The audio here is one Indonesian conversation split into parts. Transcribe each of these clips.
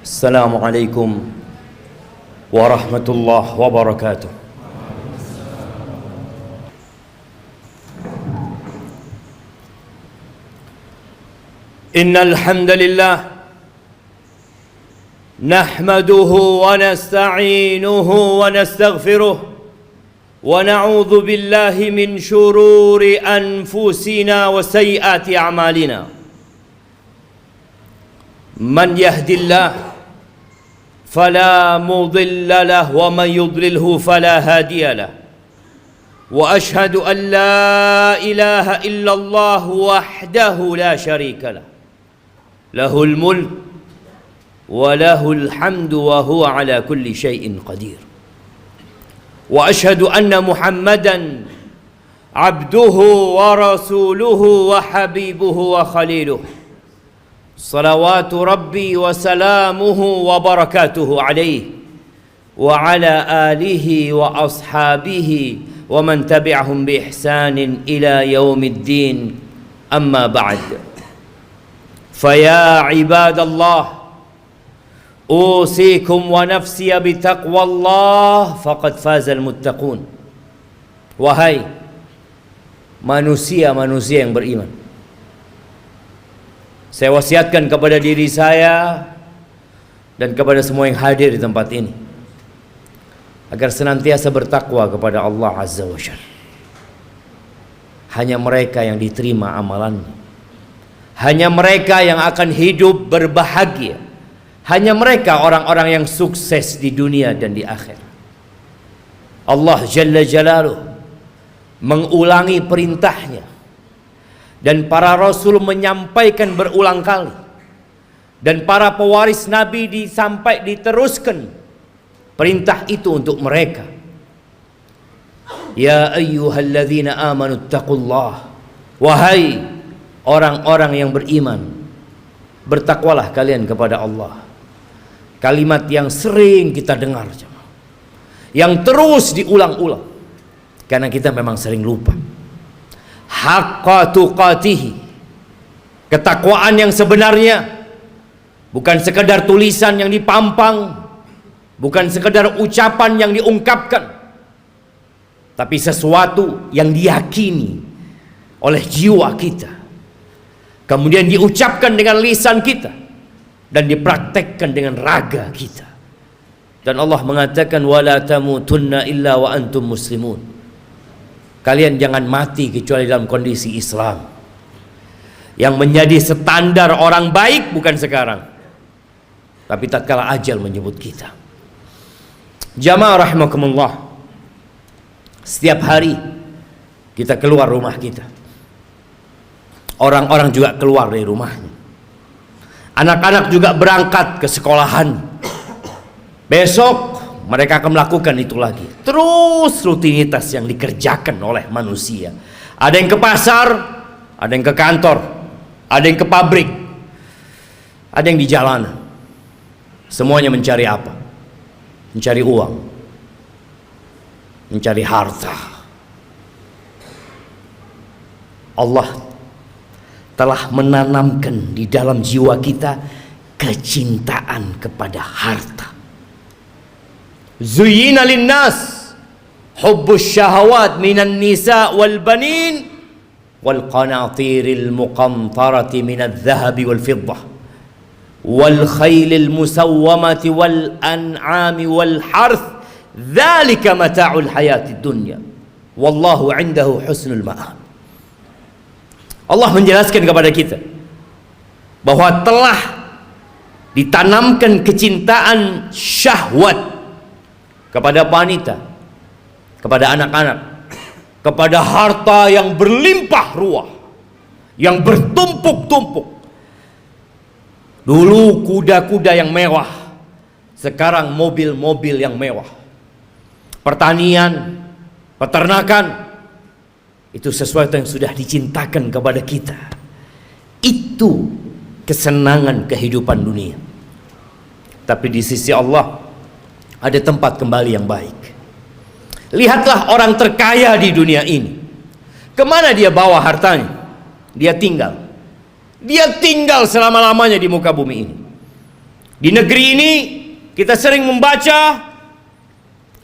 Assalamualaikum warahmatullahi wabarakatuh. Innal hamdalillah nahmaduhu wa nasta'inuhu wa nastaghfiruh wa na'udzu billahi min shururi anfusina wa sayyiati a'malina. Man yahdillahu فلا مضل له ومن يضلله فلا هادي له وأشهد أن لا إله إلا الله وحده لا شريك له له الملك وله الحمد وهو على كل شيء قدير وأشهد أن محمدا عبده ورسوله وحبيبه وخليله صلوات ربي وسلامه وبركاته عليه وعلى آله وأصحابه ومن تبعهم بإحسان إلى يوم الدين أما بعد فيا عباد الله أوصيكم ونفسي بتقوى الله فقد فاز المتقون. Wahai manusia-manusia yang beriman, saya wasiatkan kepada diri saya dan kepada semua yang hadir di tempat ini agar senantiasa bertakwa kepada Allah Azza wa Jalla. Hanya mereka yang diterima amalannya, hanya mereka yang akan hidup berbahagia, hanya mereka orang-orang yang sukses di dunia dan di akhirat. Allah Jalla Jalaluh mengulangi perintahnya, dan para rasul menyampaikan berulang kali, dan para pewaris Nabi diteruskan perintah itu untuk mereka. Ya ayyuhalladzina amanu taqullah, wahai orang-orang yang beriman, bertakwalah kalian kepada Allah. Kalimat yang sering kita dengar, yang terus diulang-ulang karena kita memang sering lupa. Haqqa tuqatihi, ketakwaan yang sebenarnya bukan sekedar tulisan yang dipampang, bukan sekedar ucapan yang diungkapkan, tapi sesuatu yang diyakini oleh jiwa kita, kemudian diucapkan dengan lisan kita dan dipraktekkan dengan raga kita. Dan Allah mengatakan wala tamutunna illa wa antum muslimun, kalian jangan mati kecuali dalam kondisi Islam. Yang menjadi standar orang baik bukan sekarang, tapi tatkala ajal menyebut kita. Jamaah rahimakumullah, setiap hari kita keluar rumah kita, orang-orang juga keluar dari rumahnya, anak-anak juga berangkat ke sekolahan. Besok mereka akan melakukan itu lagi. Terus rutinitas yang dikerjakan oleh manusia. Ada yang ke pasar, ada yang ke kantor, ada yang ke pabrik, ada yang di jalanan. Semuanya mencari apa? Mencari uang, mencari harta. Allah telah menanamkan di dalam jiwa kita kecintaan kepada harta. Zuyyina linnas hubbus syahawat minan nisa wal banin wal qanatiril muqantarati minadh dhahabi wal fiddah wal khailil musawwamati wal an'ami wal harth dzalika mata'ul hayatid dunya wallahu 'indahu husnul ma'ab. Allah menjelaskan kepada kita bahwa telah ditanamkan kecintaan syahwat kepada wanita, kepada anak-anak, kepada harta yang berlimpah ruah, yang bertumpuk-tumpuk. Dulu kuda-kuda yang mewah, sekarang mobil-mobil yang mewah. Pertanian, peternakan, itu sesuatu yang sudah dicintakan kepada kita. Itu kesenangan kehidupan dunia. Tapi di sisi Allah ada tempat kembali yang baik. Lihatlah orang terkaya di dunia ini, kemana dia bawa hartanya? Dia tinggal selama-lamanya di muka bumi ini. Di negeri ini kita sering membaca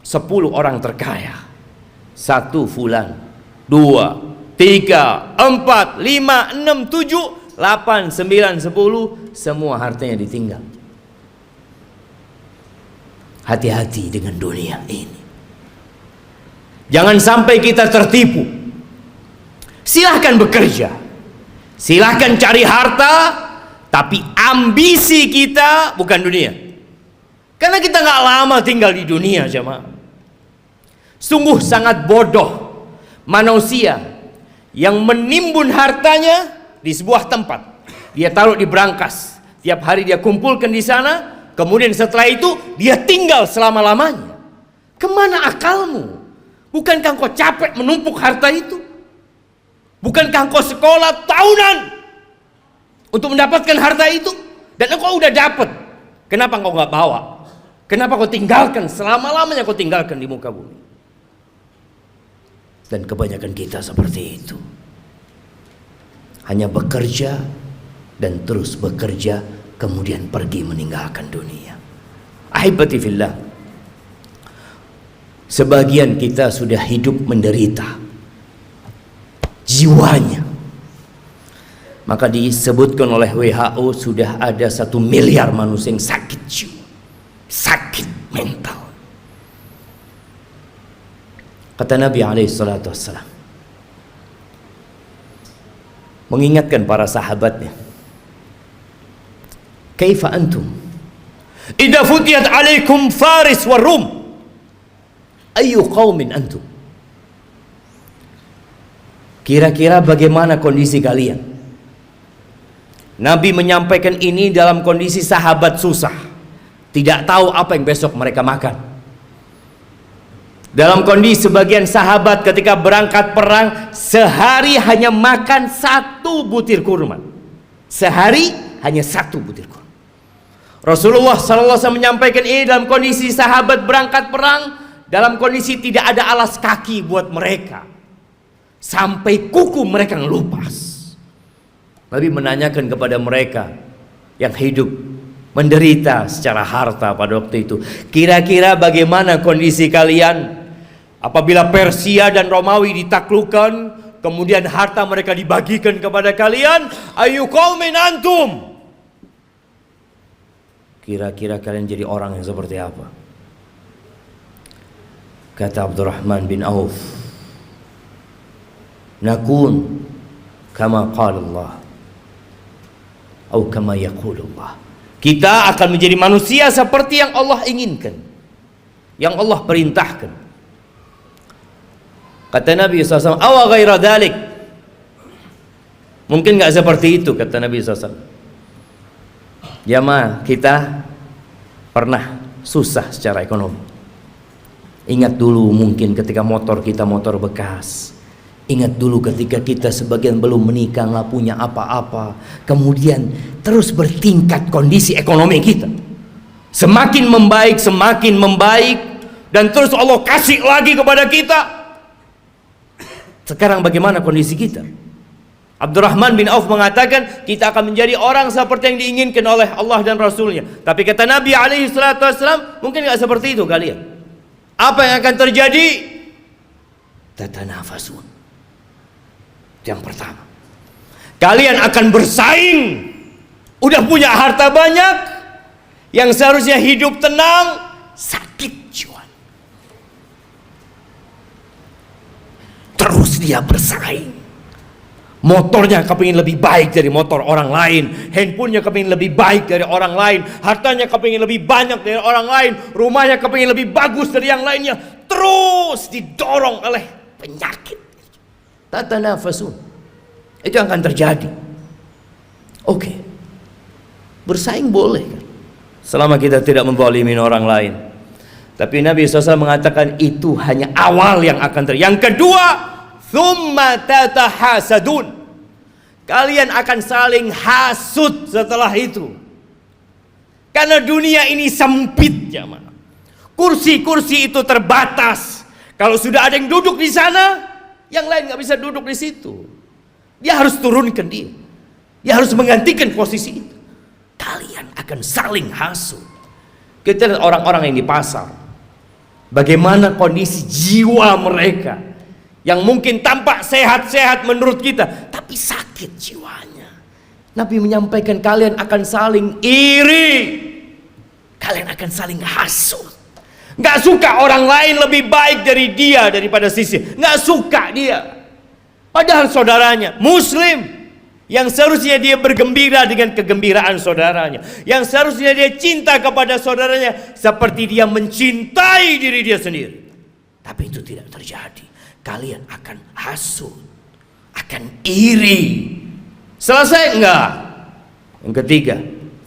10 orang terkaya. 1 fulan, 2, 3, 4, 5, 6, 7, 8, 9, 10, semua hartanya ditinggal. Hati-hati dengan dunia ini. Jangan sampai kita tertipu. Silahkan bekerja, silahkan cari harta, tapi ambisi kita bukan dunia. Karena kita nggak lama tinggal di dunia, jemaah. Sungguh sangat bodoh manusia yang menimbun hartanya di sebuah tempat. Dia taruh di brankas, tiap hari dia kumpulkan di sana, kemudian setelah itu dia tinggal selama-lamanya. Kemana akalmu? Bukankah engkau capek menumpuk harta itu? Bukankah engkau sekolah tahunan untuk mendapatkan harta itu? Dan engkau udah dapat. Kenapa engkau nggak bawa? Kenapa kau tinggalkan selama-lamanya, kau tinggalkan di muka bumi? Dan kebanyakan kita seperti itu. Hanya bekerja dan terus bekerja, kemudian pergi meninggalkan dunia. Ahibati fillah, sebagian kita sudah hidup menderita jiwanya. Maka disebutkan oleh WHO sudah ada 1 miliar manusia yang sakit jiwa, sakit mental. Kata Nabi SAW mengingatkan para sahabatnya, kaifa antum idza futiyat alaikum Faris wa Rum, ayu qaumin antum? Kira-kira bagaimana kondisi kalian? Nabi menyampaikan ini dalam kondisi sahabat susah, tidak tahu apa yang besok mereka makan. Dalam kondisi sebagian sahabat ketika berangkat perang, sehari hanya makan 1 butir kurma. Sehari hanya 1 butir kurma. Rasulullah SAW menyampaikan ini dalam kondisi sahabat berangkat perang, dalam kondisi tidak ada alas kaki buat mereka, sampai kuku mereka ngelupas. Nabi menanyakan kepada mereka yang hidup menderita secara harta pada waktu itu, kira-kira bagaimana kondisi kalian apabila Persia dan Romawi ditaklukkan, kemudian harta mereka dibagikan kepada kalian? Ayu qaumin antum? Kira-kira kalian jadi orang yang seperti apa? Kata Abdurrahman bin Auf, nakun kama qala Allah atau kama yaqulullah. Kita akan menjadi manusia seperti yang Allah inginkan, yang Allah perintahkan. Kata Nabi SAW, awa ghaira dhalik, mungkin gak seperti itu, kata Nabi SAW. Jamaah, kita pernah susah secara ekonomi. Ingat dulu mungkin ketika motor kita motor bekas. Ingat dulu ketika kita sebagian belum menikah, nggak punya apa-apa. Kemudian terus bertingkat kondisi ekonomi kita. Semakin membaik. Dan terus Allah kasih lagi kepada kita. Sekarang bagaimana kondisi kita? Abdurrahman bin Auf mengatakan kita akan menjadi orang seperti yang diinginkan oleh Allah dan Rasulnya. Tapi kata Nabi SAW, mungkin nggak seperti itu kalian. Apa yang akan terjadi? Tatanafasun. Yang pertama, kalian akan bersaing. Udah punya harta banyak, yang seharusnya hidup tenang, sakit jiwa. Terus dia bersaing. Motornya kepingin lebih baik dari motor orang lain, handphonenya kepingin lebih baik dari orang lain, hartanya kepingin lebih banyak dari orang lain, rumahnya kepingin lebih bagus dari yang lainnya. Terus didorong oleh penyakit. Tatanafasun. Itu yang akan terjadi. Oke. Bersaing boleh kan, selama kita tidak menzalimi orang lain. Tapi Nabi SAW mengatakan itu hanya awal yang akan terjadi. Yang kedua, thumma tatahasadun. Kalian akan saling hasud setelah itu. Karena dunia ini sempit, jamaah. Kursi-kursi itu terbatas. Kalau sudah ada yang duduk di sana, yang lain nggak bisa duduk di situ. Dia harus turunkan dia. Dia harus menggantikan posisi itu. Kalian kalian akan saling hasut. Kita lihat orang-orang yang di pasar, bagaimana kondisi jiwa mereka yang mungkin tampak sehat-sehat menurut kita, tapi sakit jiwanya. Nabi menyampaikan kalian akan saling iri, kalian akan saling hasut. Nggak suka orang lain lebih baik dari dia daripada sisi, nggak suka dia. Padahal saudaranya Muslim, yang seharusnya dia bergembira dengan kegembiraan saudaranya, yang seharusnya dia cinta kepada saudaranya seperti dia mencintai diri dia sendiri. Tapi itu tidak terjadi. Kalian akan hasut, akan iri. Selesai enggak? Yang ketiga,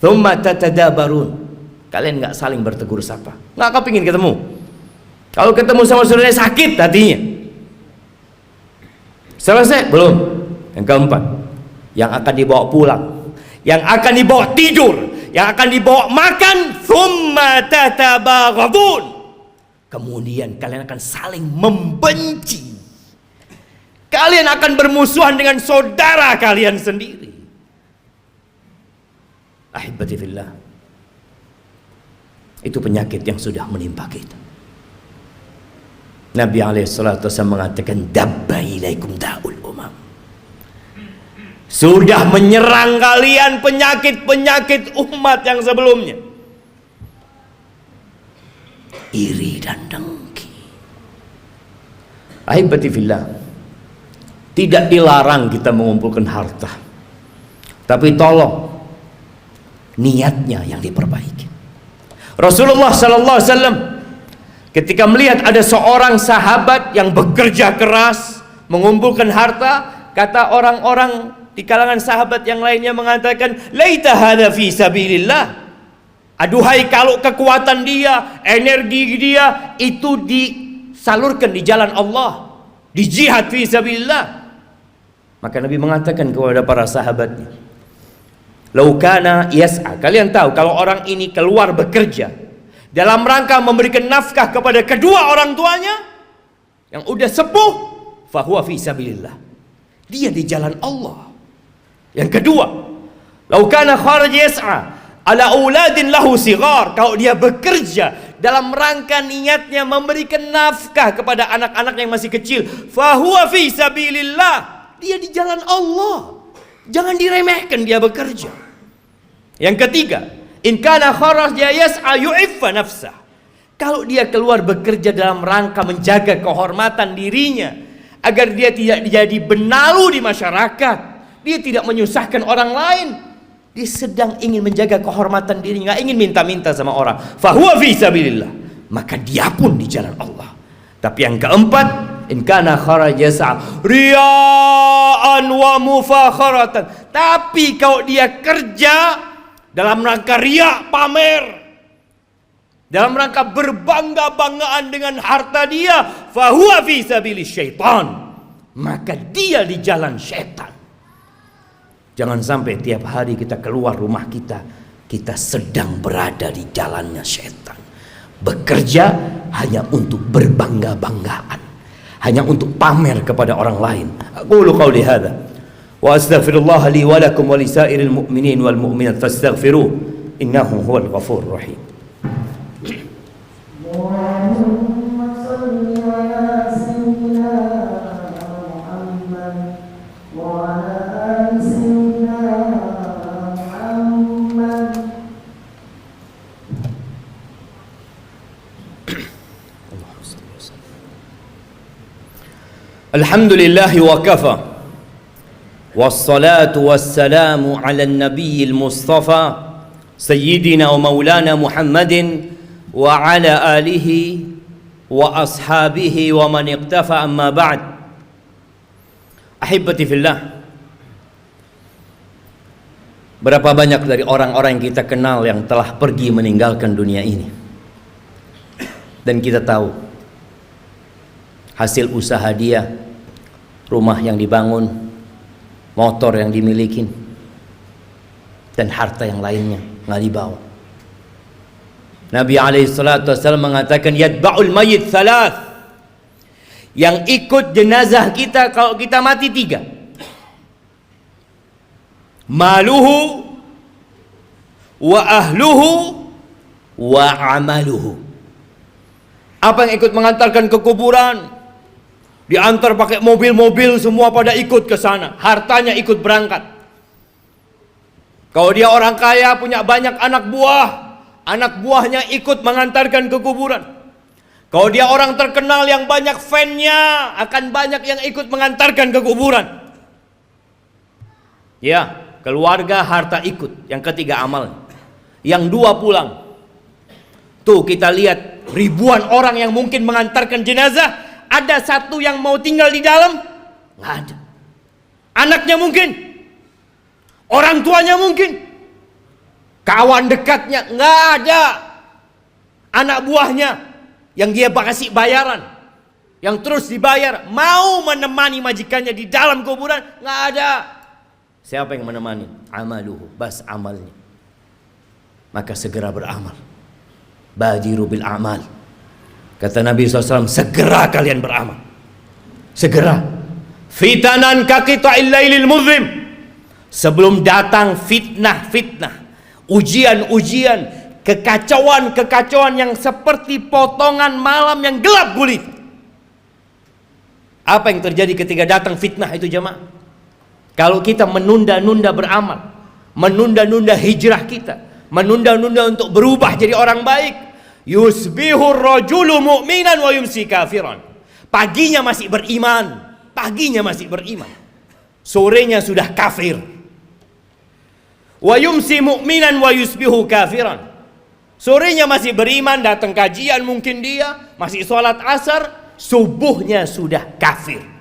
thumma tatadabarun. Kalian enggak saling bertegur sapa. Enggak kepingin ketemu. Kalau ketemu sama saudaranya sakit hatinya. Selesai? Belum. Yang keempat, yang akan dibawa pulang, yang akan dibawa tidur, yang akan dibawa makan, thumma tatabaghadun. Kemudian kalian akan saling membenci. Kalian akan bermusuhan dengan saudara kalian sendiri. Ahibati fillah, itu penyakit yang sudah menimpa kita. Nabi alaihissalatu wassalam mengatakan, dabba ilaikum da'ul umam. Sudah menyerang kalian penyakit-penyakit umat yang sebelumnya. Iri dan dengki. Ahibati fillah, tidak dilarang kita mengumpulkan harta, tapi tolong niatnya yang diperbaiki. Rasulullah sallallahu alaihi wasallam ketika melihat ada seorang sahabat yang bekerja keras mengumpulkan harta, kata orang-orang di kalangan sahabat yang lainnya mengatakan, laita hadza fi sabilillah. Aduhai kalau kekuatan dia, energi dia itu disalurkan di jalan Allah, di jihad fi sabilillah. Maka Nabi mengatakan kepada para sahabatnya, lau kana yas'a. Kalian tahu kalau orang ini keluar bekerja dalam rangka memberikan nafkah kepada kedua orang tuanya yang udah sepuh, fahuwa fi sabilillah. Dia di jalan Allah. Yang kedua, lau kana kharaj yas'a ala auladin lahu sighar. Kalau dia bekerja dalam rangka niatnya memberikan nafkah kepada anak-anak yang masih kecil, fahuwa fi sabilillah. Dia di jalan Allah. Jangan diremehkan dia bekerja. Yang ketiga, in kana kharaj yas'a yu'iffa nafsah. Kalau dia keluar bekerja dalam rangka menjaga kehormatan dirinya agar dia tidak jadi benalu di masyarakat, dia tidak menyusahkan orang lain, dia sedang ingin menjaga kehormatan dirinya, nggak ingin minta-minta sama orang, fahuwa fi sabilillah, maka dia pun di jalan Allah. Tapi yang keempat, in kana kharaj yas'a riya'an wa mufakharatan. Tapi kalau dia kerja dalam rangka riya, pamer, dalam rangka berbangga-banggaan dengan harta dia, fahuwa fi sabilis syaitan, maka dia di jalan syaitan. Jangan sampai tiap hari kita keluar rumah kita, kita sedang berada di jalannya syaitan. Bekerja hanya untuk berbangga-banggaan, hanya untuk pamer kepada orang lain. Aqulu qawli hadza wa astaghfirullah li wa lakum wa lisairil mu'minin wal mu'minat fastaghfiruh innahu huwal ghafurur rahim. Alhamdulillahi wa kafa, wassalatu wassalamu ala nabiyil mustafa sayyidina wa maulana Muhammadin wa ala alihi wa ashabihi wa man iqtafa, amma ba'd. Ahibati fillah, berapa banyak dari orang-orang yang kita kenal yang telah pergi meninggalkan dunia ini, dan kita tahu hasil usaha dia, rumah yang dibangun, motor yang dimiliki, dan harta yang lainnya nggak dibawa. Nabi alaihissalatu wassalam mengatakan, yatba'ul mayyit thalath. Yang ikut jenazah kita kalau kita mati 3. Maluhu wa ahluhu wa amaluhu. Apa yang ikut mengantarkan ke kuburan? Diantar pakai mobil-mobil, semua pada ikut ke sana. Hartanya ikut berangkat. Kalau dia orang kaya, punya banyak anak buah, anak buahnya ikut mengantarkan ke kuburan. Kalau dia orang terkenal yang banyak fan-nya, akan banyak yang ikut mengantarkan ke kuburan. Ya, keluarga, harta ikut. Yang ketiga amal. Yang dua pulang. Tuh kita lihat ribuan orang yang mungkin mengantarkan jenazah. Ada satu yang mau tinggal di dalam? Nggak ada. Anaknya mungkin, orang tuanya mungkin, kawan dekatnya nggak ada. Anak buahnya yang dia kasih bayaran, yang terus dibayar, mau menemani majikannya di dalam kuburan, nggak ada. Siapa yang menemani? Amaluhu, bas amalnya. Maka segera beramal. Badiru bil amal. Kata Nabi SAW, segera kalian beramal. Segera. Fitanan kaqita'il lailil muzlim. Sebelum datang fitnah-fitnah, ujian-ujian, kekacauan-kekacauan yang seperti potongan malam yang gelap gulita. Apa yang terjadi ketika datang fitnah itu jemaah? Kalau kita menunda-nunda beramal, menunda-nunda hijrah kita, menunda-nunda untuk berubah jadi orang baik, yusbihur rajulu mu'minan wa yumsi kafiran. Paginya masih beriman, sorenya sudah kafir. Wa yumsi mu'minan wa yusbihu kafiran. Sorenya masih beriman, datang kajian mungkin dia, masih sholat asar, subuhnya sudah kafir.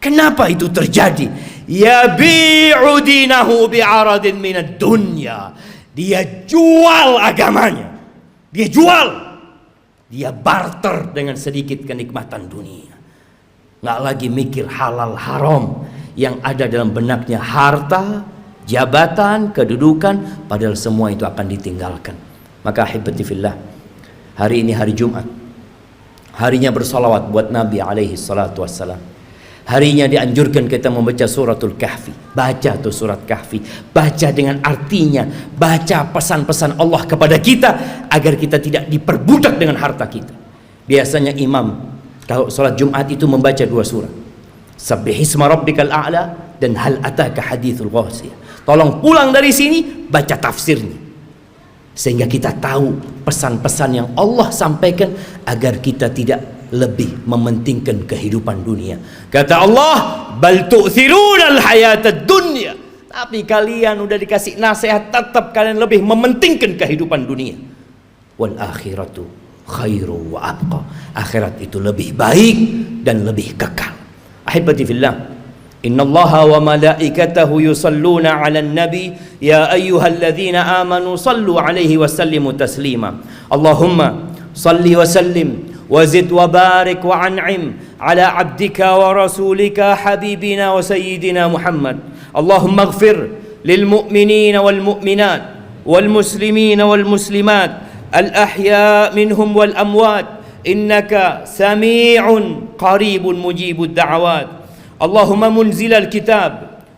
Kenapa itu terjadi? Yabi'u dinahu bi'aradin minad dunya. Dia jual agamanya. Dia jual, dia barter dengan sedikit kenikmatan dunia. Nggak lagi mikir halal haram. Yang ada dalam benaknya harta, jabatan, kedudukan, padahal semua itu akan ditinggalkan. Maka ahibati fillah, hari ini hari Jumat, harinya bersalawat buat Nabi alaihi salatu wassalam. Harinya dianjurkan kita membaca suratul Kahfi. Baca tuh surat Kahfi, baca dengan artinya, baca pesan-pesan Allah kepada kita agar kita tidak diperbudak dengan harta kita. Biasanya imam kalau sholat Jumat itu membaca dua surah, Sabbihisma rabbikal a'la dan Hal ataka hadithul ghasiyah. Tolong pulang dari sini baca tafsirnya, sehingga kita tahu pesan-pesan yang Allah sampaikan agar kita tidak lebih mementingkan kehidupan dunia. Kata Allah, bal tu'thirunal hayatad dunya. Tapi kalian udah dikasih nasihat, tetap kalian lebih mementingkan kehidupan dunia. Wal akhiratu khairu wa abqa. Akhirat itu lebih baik dan lebih kekal. Ahibati fillah, innallaha wa malaikatahu yusalluna 'alan nabi ya ayyuhalladzina amanu sallu 'alaihi wa sallimu taslima. Allahumma salli wa sallim وزد وبارك وأنعم على عبدك ورسولك حبيبنا وسيدنا محمد. اللهم اغفر للمؤمنين والمؤمنات والمسلمين والمسلمات الأحياء منهم والأموات إنك سميع قريب مجيب الدعوات. اللهم منزل الكتاب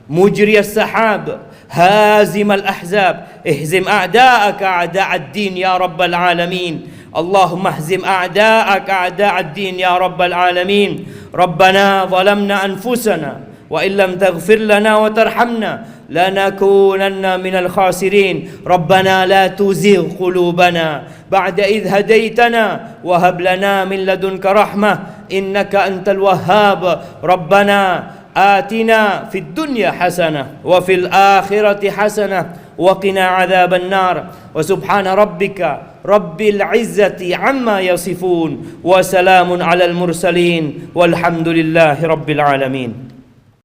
مجري السحاب هازم الأحزاب اهزم أعداءك أعداء الدين يا رب العالمين. اللهم اهزم أعداءك أعداء الدين يا رب العالمين. ربنا ظلمنا أنفسنا وإن لم تغفر لنا وترحمنا لنكونن من الخاسرين. ربنا لا تزغ قلوبنا بعد إذ هديتنا وهب لنا من لدنك رحمة إنك أنت الوهاب. ربنا آتنا في الدنيا حسنة وفي الآخرة حسنة وقنا عذاب النار. وسبحان ربك رب العزة عما يصفون وسلام على المرسلين والحمد لله رب العالمين.